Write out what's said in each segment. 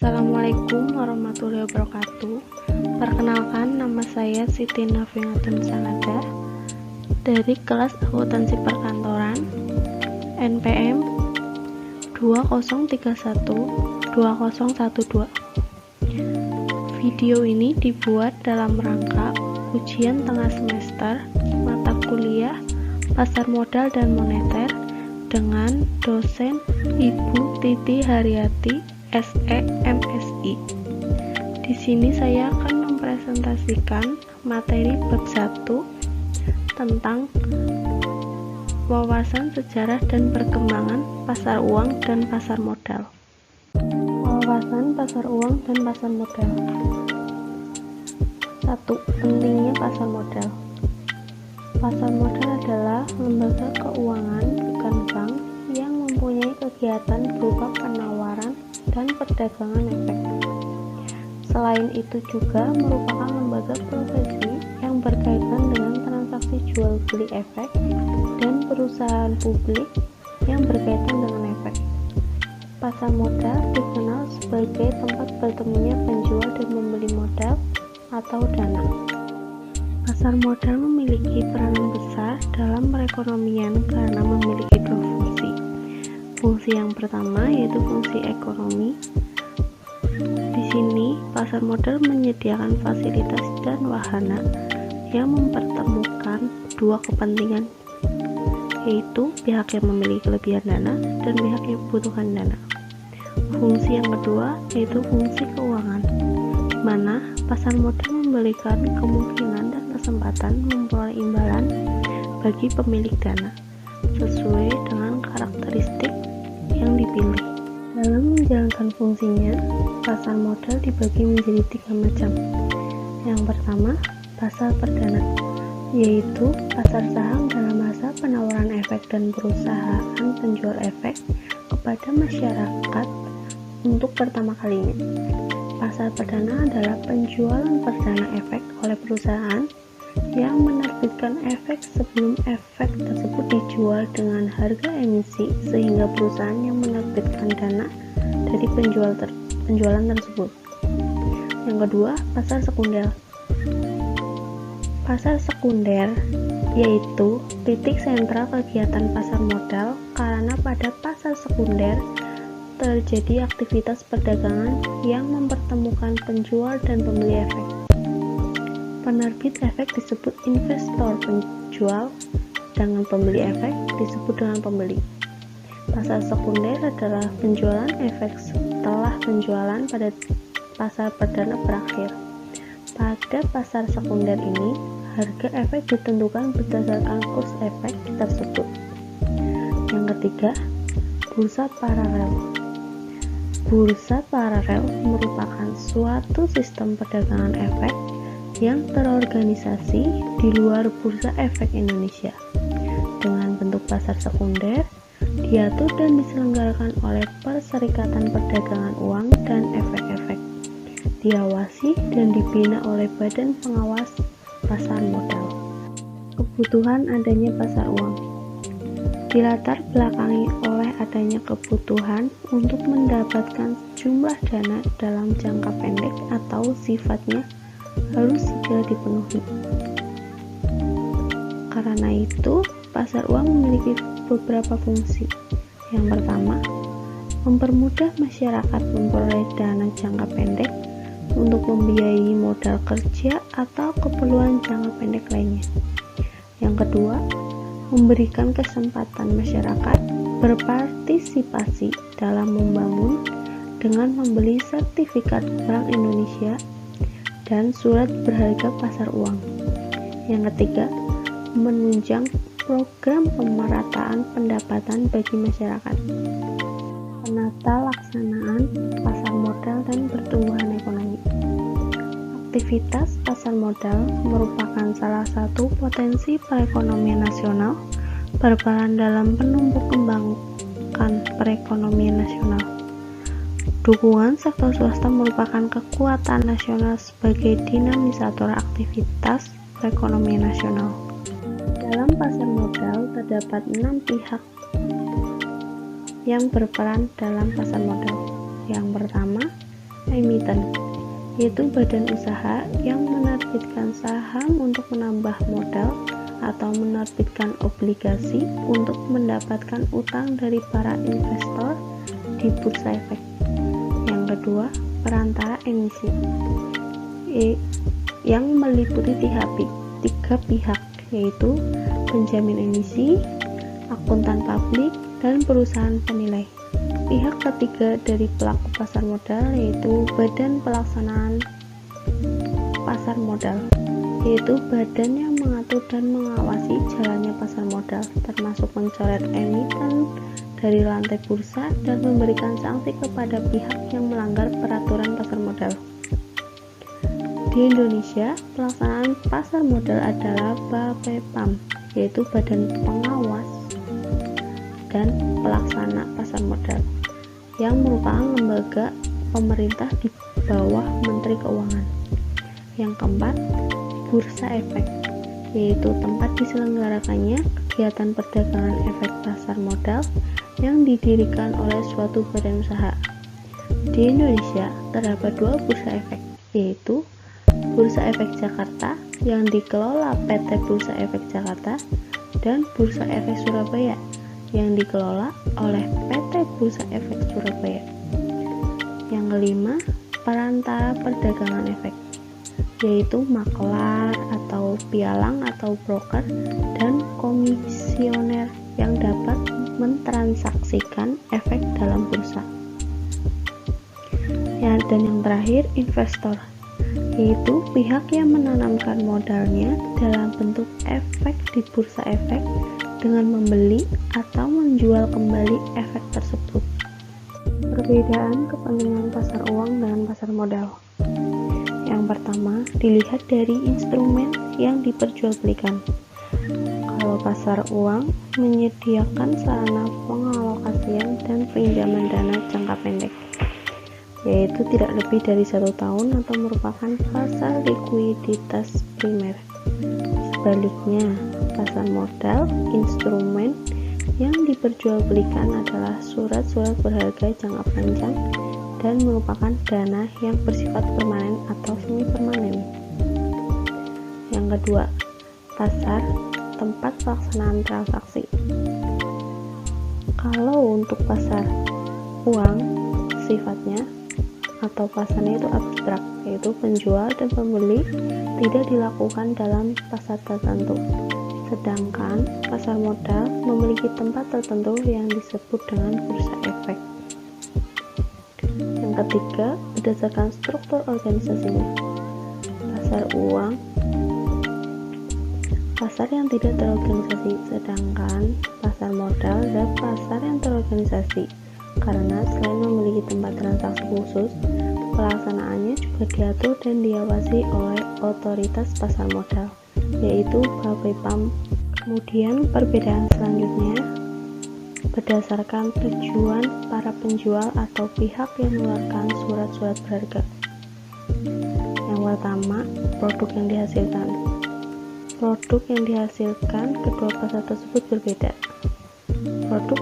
Assalamualaikum warahmatullahi wabarakatuh. Perkenalkan, nama saya Siti Nafiatun Sanada dari kelas akuntansi perkantoran NPM 20312012. Video ini dibuat dalam rangka ujian tengah semester mata kuliah Pasar Modal dan Moneter dengan dosen Ibu Titi Haryati SE/MSI. Di sini saya akan mempresentasikan materi bab 1 tentang wawasan sejarah dan perkembangan pasar uang dan pasar modal. Wawasan pasar uang dan pasar modal. 1. Pentingnya pasar modal. Pasar modal adalah lembaga keuangan bukan bank yang mempunyai kegiatan berupa penawaran dan perdagangan efek. Selain itu juga merupakan lembaga profesi yang berkaitan dengan transaksi jual beli efek dan perusahaan publik yang berkaitan dengan efek. Pasar modal dikenal sebagai tempat bertemunya penjual dan pembeli modal atau dana. Pasar modal memiliki peranan besar dalam perekonomian karena memiliki dua fungsi. Fungsi yang pertama yaitu fungsi ekonomi. Di sini, pasar modal menyediakan fasilitas dan wahana yang mempertemukan dua kepentingan, yaitu pihak yang memiliki kelebihan dana dan pihak yang membutuhkan dana. Fungsi yang kedua yaitu fungsi keuangan, di mana pasar modal memberikan kemungkinan dan kesempatan memperoleh imbalan bagi pemilik dana sesuai dengan karakteristik yang dipilih. Dalam menjalankan fungsinya, pasar modal dibagi menjadi 3 macam. Yang pertama, pasar perdana, yaitu pasar saham dalam masa penawaran efek dan perusahaan penjual efek kepada masyarakat untuk pertama kalinya. Pasar perdana adalah penjualan perdana efek oleh perusahaan yang menerbitkan efek sebelum efek tersebut dijual dengan harga emisi sehingga perusahaan yang menerbitkan dana dari penjualan tersebut. Yang kedua, pasar sekunder. Pasar sekunder yaitu titik sentral kegiatan pasar modal karena pada pasar sekunder terjadi aktivitas perdagangan yang mempertemukan penjual dan pembeli efek. Penerbit efek disebut investor penjual, dengan pembeli efek disebut dengan pembeli. Pasar sekunder adalah penjualan efek setelah penjualan pada pasar perdana berakhir. Pada pasar sekunder ini, harga efek ditentukan berdasarkan kurs efek tersebut. Yang ketiga, bursa paralel. Bursa paralel merupakan suatu sistem perdagangan efek yang terorganisasi di luar Bursa Efek Indonesia. Dengan bentuk pasar sekunder, diatur dan diselenggarakan oleh Perserikatan Perdagangan Uang dan Efek-efek, diawasi dan dibina oleh Badan Pengawas Pasar Modal. Kebutuhan adanya pasar uang dilatar belakangi oleh adanya kebutuhan untuk mendapatkan jumlah dana dalam jangka pendek atau sifatnya harus segera dipenuhi. Karena itu, pasar uang memiliki beberapa fungsi. Yang pertama, mempermudah masyarakat memperoleh dana jangka pendek untuk membiayai modal kerja atau keperluan jangka pendek lainnya. Yang kedua, memberikan kesempatan masyarakat berpartisipasi dalam membangun dengan membeli sertifikat Bank Indonesia dan surat berharga pasar uang. Yang ketiga, menunjang program pemerataan pendapatan bagi masyarakat. Penata laksanaan pasar modal dan pertumbuhan ekonomi. Aktivitas pasar modal merupakan salah satu potensi perekonomian nasional, berperan dalam penumbuh kembangkan perekonomian nasional. Dukungan sektor swasta merupakan kekuatan nasional sebagai dinamisator aktivitas perekonomian nasional. Dalam pasar modal terdapat 6 pihak yang berperan dalam pasar modal. Yang pertama, emiten, yaitu badan usaha yang menerbitkan saham untuk menambah modal atau menerbitkan obligasi untuk mendapatkan utang dari para investor di bursa efek. Yang kedua, perantara emisi, yang meliputi tiga pihak, yaitu penjamin emisi, akuntan publik, dan perusahaan penilai. Pihak ketiga dari pelaku pasar modal yaitu Badan Pelaksanaan Pasar Modal, yaitu badan yang mengatur dan mengawasi jalannya pasar modal, termasuk mencoret emiten dari lantai bursa dan memberikan sanksi kepada pihak yang melanggar peraturan pasar modal. Di Indonesia, pelaksanaan pasar modal adalah BAPEPAM, yaitu Badan Pengawas dan Pelaksana Pasar Modal, yang merupakan lembaga pemerintah di bawah Menteri Keuangan. Yang keempat, Bursa Efek, yaitu tempat diselenggarakannya kegiatan perdagangan efek pasar modal yang didirikan oleh suatu badan usaha. Di Indonesia terdapat dua bursa efek, yaitu Bursa Efek Jakarta yang dikelola PT Bursa Efek Jakarta dan Bursa Efek Surabaya yang dikelola oleh PT Bursa Efek Surabaya. Yang kelima, perantara perdagangan efek, yaitu maklar atau pialang atau broker dan komisioner yang dapat mentransaksikan efek dalam bursa. Dan yang terakhir, investor, yaitu pihak yang menanamkan modalnya dalam bentuk efek di bursa efek dengan membeli atau menjual kembali efek tersebut. Perbedaan kepentingan pasar uang dengan pasar modal. Yang pertama, dilihat dari instrumen yang diperjualbelikan. Kalau pasar uang menyediakan sarana pengalokasian dan pinjaman dana jangka pendek, yaitu tidak lebih dari 1 tahun atau merupakan pasar likuiditas primer. Sebaliknya, pasar modal instrumen yang diperjualbelikan adalah surat-surat berharga jangka panjang dan merupakan dana yang bersifat permanen atau semi permanen. Yang kedua, pasar tempat pelaksanaan transaksi. Kalau untuk pasar uang, sifatnya atau pasarnya itu abstrak, yaitu penjual dan pembeli tidak dilakukan dalam pasar tertentu. Sedangkan pasar modal memiliki tempat tertentu yang disebut dengan bursa efek. Yang ketiga, berdasarkan struktur organisasinya. Pasar uang, pasar yang tidak terorganisasi, sedangkan pasar modal adalah pasar yang terorganisasi. Karena selain memiliki tempat transaksi khusus, pelaksanaannya juga diatur dan diawasi oleh otoritas pasar modal, yaitu BAPEPAM. Kemudian perbedaan selanjutnya berdasarkan tujuan para penjual atau pihak yang mengeluarkan surat-surat berharga. Yang pertama, produk yang dihasilkan. Produk yang dihasilkan kedua pasar tersebut berbeda. Produk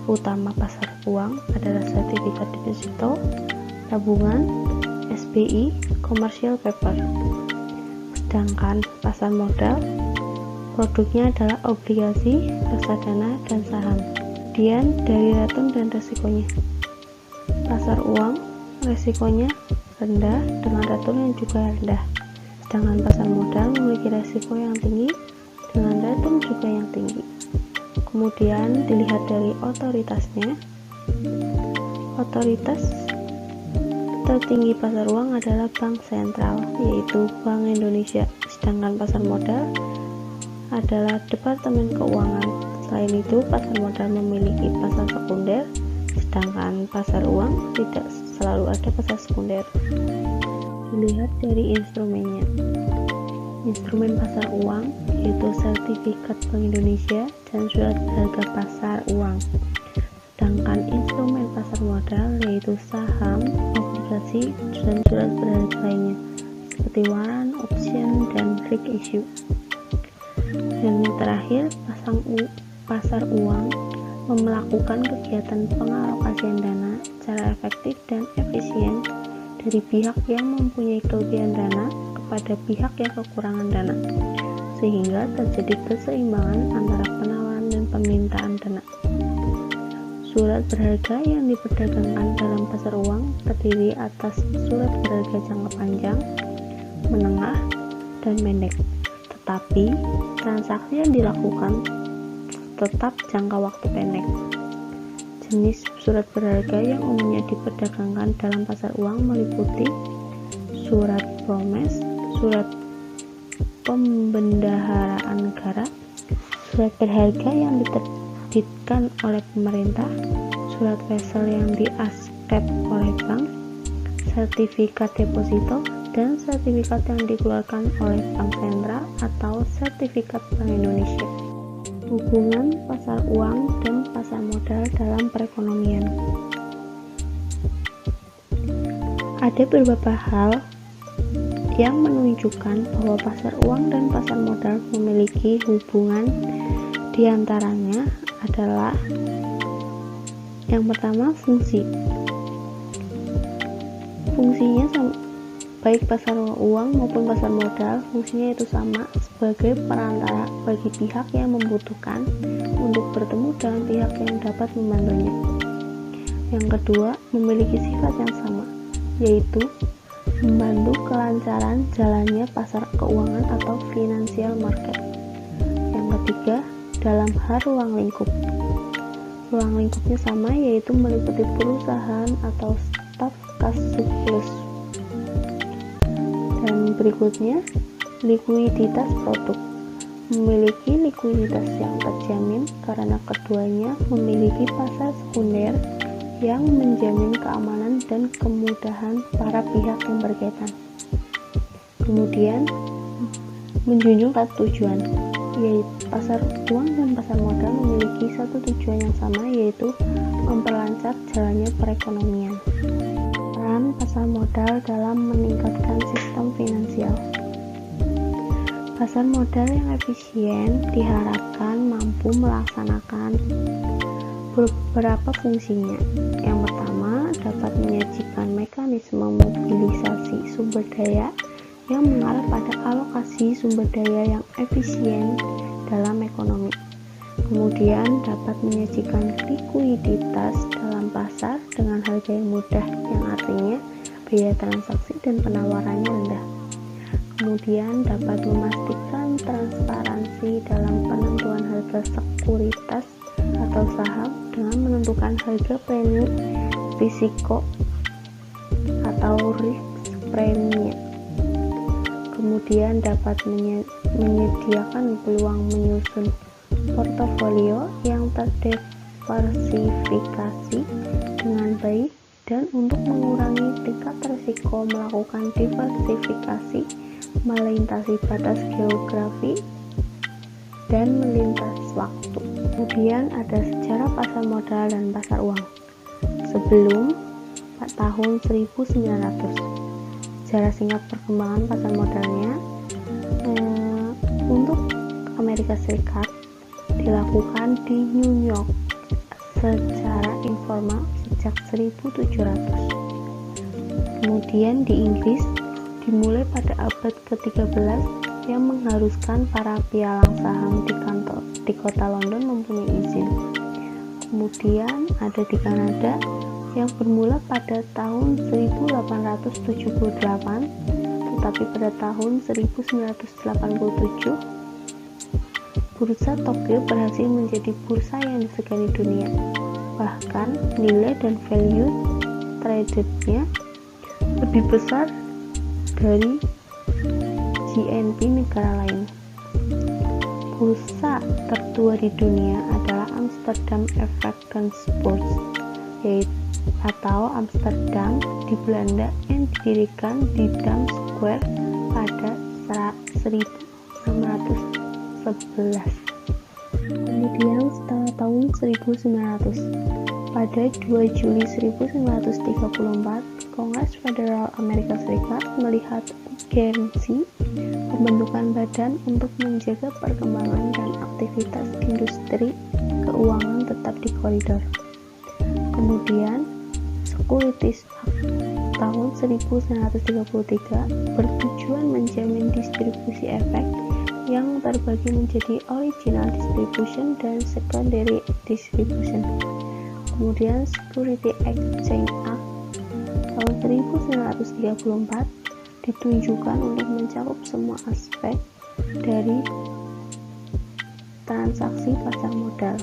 utama pasar uang adalah sertifikat deposito, tabungan, SBI, commercial paper. Sedangkan pasar modal, produknya adalah obligasi, reksadana, dan saham. Kemudian dari return dan resikonya. Pasar uang, resikonya rendah dengan return yang juga rendah. Sedangkan pasar modal memiliki resiko yang tinggi dengan return juga yang tinggi. Kemudian dilihat dari otoritasnya. Otoritas tertinggi pasar uang adalah Bank Sentral, yaitu Bank Indonesia. Sedangkan pasar modal adalah Departemen Keuangan. Selain itu, pasar modal memiliki pasar sekunder, sedangkan pasar uang tidak selalu ada pasar sekunder. Dilihat dari instrumennya. Instrumen pasar uang yaitu sertifikat Bank Indonesia dan surat berharga pasar uang. Sedangkan instrumen pasar modal yaitu saham, obligasi, dan surat berharga lainnya seperti waran, option, dan risk issue. Dan yang terakhir, pasar uang melakukan kegiatan pengalokasian dana secara efektif dan efisien dari pihak yang mempunyai kelebihan dana kepada pihak yang kekurangan dana, sehingga terjadi keseimbangan antara penawaran dan permintaan dana. Surat berharga yang diperdagangkan dalam pasar uang terdiri atas surat berharga jangka panjang, menengah, dan pendek, tetapi transaksi yang dilakukan tetap jangka waktu pendek. Jenis surat berharga yang umumnya diperdagangkan dalam pasar uang meliputi surat promes, surat pembendaharaan negara, surat berharga yang diterbitkan oleh pemerintah, surat wesel yang diaskep oleh bank, sertifikat deposito, dan sertifikat yang dikeluarkan oleh Bank Sentral atau sertifikat Bank Indonesia. Hubungan pasar uang dan pasar modal dalam perekonomian. Ada beberapa hal yang menunjukkan bahwa pasar uang dan pasar modal memiliki hubungan. Di antaranya adalah yang pertama, fungsinya baik pasar uang maupun pasar modal, fungsinya itu sama sebagai perantara bagi pihak yang membutuhkan untuk bertemu dengan pihak yang dapat membantunya. Yang kedua, memiliki sifat yang sama, yaitu membantu kelancaran jalannya pasar keuangan atau financial market. Yang ketiga, dalam hal ruang lingkup. Ruang lingkupnya sama, yaitu meliputi perusahaan atau staf kas surplus. Dan berikutnya, likuiditas produk. Memiliki likuiditas yang terjamin karena keduanya memiliki pasar sekunder yang menjamin keamanan dan kemudahan para pihak yang berkaitan. Kemudian, menjunjung satu tujuan, yaitu pasar uang dan pasar modal memiliki satu tujuan yang sama, yaitu memperlancar jalannya perekonomian. Peran pasar modal dalam meningkatkan sistem finansial. Pasar modal yang efisien diharapkan mampu melaksanakan beberapa fungsinya. Yang pertama, dapat menyajikan mekanisme mobilisasi sumber daya yang mengarah pada alokasi sumber daya yang efisien dalam ekonomi. Kemudian dapat menyajikan likuiditas dalam pasar dengan harga yang mudah, yang artinya biaya transaksi dan penawarannya rendah. Kemudian dapat memastikan transparansi dalam penentuan harga sekuritas atau saham dengan menentukan harga premi risiko atau risk preminya. Kemudian dapat menyediakan peluang menyusun portofolio yang terdiversifikasi dengan baik, dan untuk mengurangi tingkat risiko melakukan diversifikasi melintasi batas geografi dan melintas waktu. Kemudian ada sejarah pasar modal dan pasar uang sebelum tahun 1900. Sejarah singkat perkembangan pasar modalnya. Untuk Amerika Serikat dilakukan di New York secara informal sejak 1700. Kemudian di Inggris dimulai pada abad ke-13 yang mengharuskan para pialang saham di kota London mempunyai izin. Kemudian ada di Kanada yang bermula pada tahun 1878, tetapi pada tahun 1987 Bursa Tokyo berhasil menjadi bursa yang disegani dunia. Bahkan nilai dan value traded-nya lebih besar dari GNP negara lain. Bursa tertua di dunia adalah Amsterdam Eventbeurs, atau Amsterdam di Belanda, yang didirikan di Dam Square pada 1611. Kemudian setelah tahun 1900, pada 2 Juli 1934, Kongres Federal Amerika Serikat melihat urgensi pembentukan badan untuk menjaga perkembangan dan aktivitas industri keuangan tetap di koridor. Kemudian, Securities Act tahun 1933 bertujuan menjamin distribusi efek yang terbagi menjadi original distribution dan secondary distribution. Kemudian Security Exchange Act tahun 1934 ditunjukkan untuk mencakup semua aspek dari transaksi pasar modal.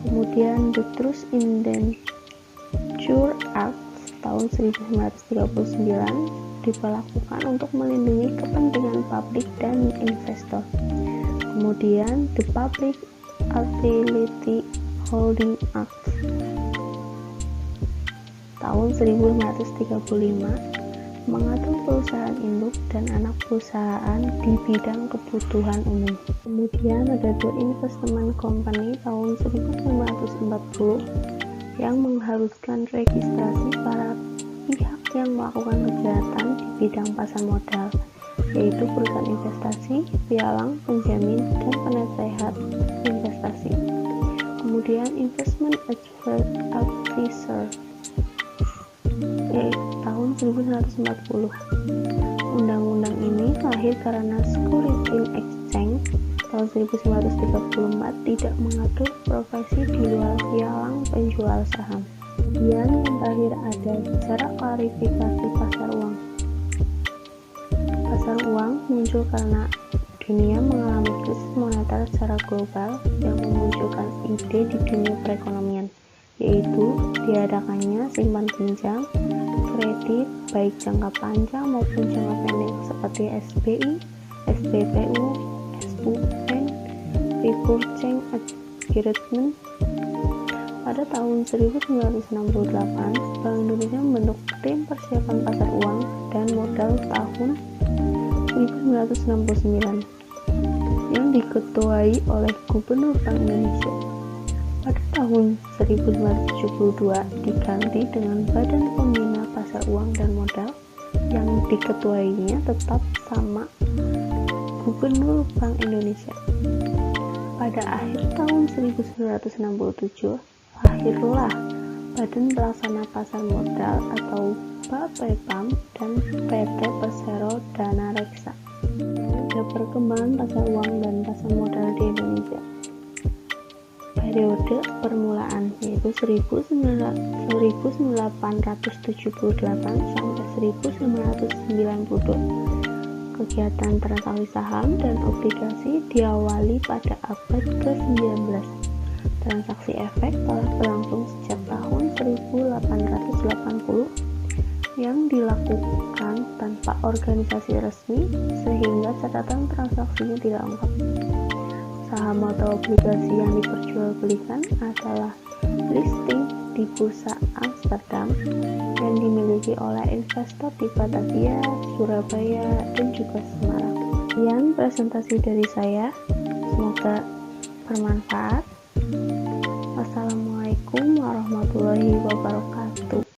Kemudian The Trust Indenture Act tahun 1939 diberlakukan untuk melindungi kepentingan publik dan investor. Kemudian The Public Utility Holding Act tahun 1935 mengatur perusahaan induk dan anak perusahaan di bidang kebutuhan umum. Kemudian ada The Investment Company tahun 1940 yang mengharuskan registrasi para pihak yang melakukan kegiatan di bidang pasar modal, yaitu perusahaan investasi, pialang, penjamin, dan penasehat investasi. Kemudian Investment Advisor tahun 1940. Undang-undang ini lahir karena Securities Exchange tahun 1934 tidak mengatur profesi di luar pialang penjual saham. Kemudian yang terakhir ada cara klarifikasi pasar uang. Pasar uang muncul karena dunia mengalami krisis moneter secara global yang memunculkan ide di dunia perekonomian, yaitu diadakannya simpan pinjam, kredit baik jangka panjang maupun jangka pendek seperti SBI, SBPU, SUN, Repurchase Agreement. Pada tahun 1968, Bank Indonesia membentuk Tim Persiapan Pasar Uang dan Modal tahun 1969 yang diketuai oleh Gubernur Bank Indonesia. Pada tahun 1972 diganti dengan Badan Pembina Pasar Uang dan Modal yang diketuainya tetap sama Gubernur Bank Indonesia. Pada akhir tahun 1967 lahirlah Badan Pelaksana Pasar Modal atau BAPEPAM dan PT Persero Dana Reksa. Ada perkembangan pasar uang dan pasar modal di Indonesia. Periode permulaan yaitu 1878 sampai 1992. Kegiatan transaksi saham dan obligasi diawali pada abad ke-19. Transaksi efek telah berlangsung sejak tahun 1880 yang dilakukan tanpa organisasi resmi sehingga catatan transaksinya tidak lengkap. Saham atau obligasi yang diperjualbelikan adalah listing di Bursa Amsterdam yang dimiliki oleh investor di Batavia, Surabaya, dan juga Semarang. Sekian presentasi dari saya, semoga bermanfaat. Wassalamualaikum warahmatullahi wabarakatuh.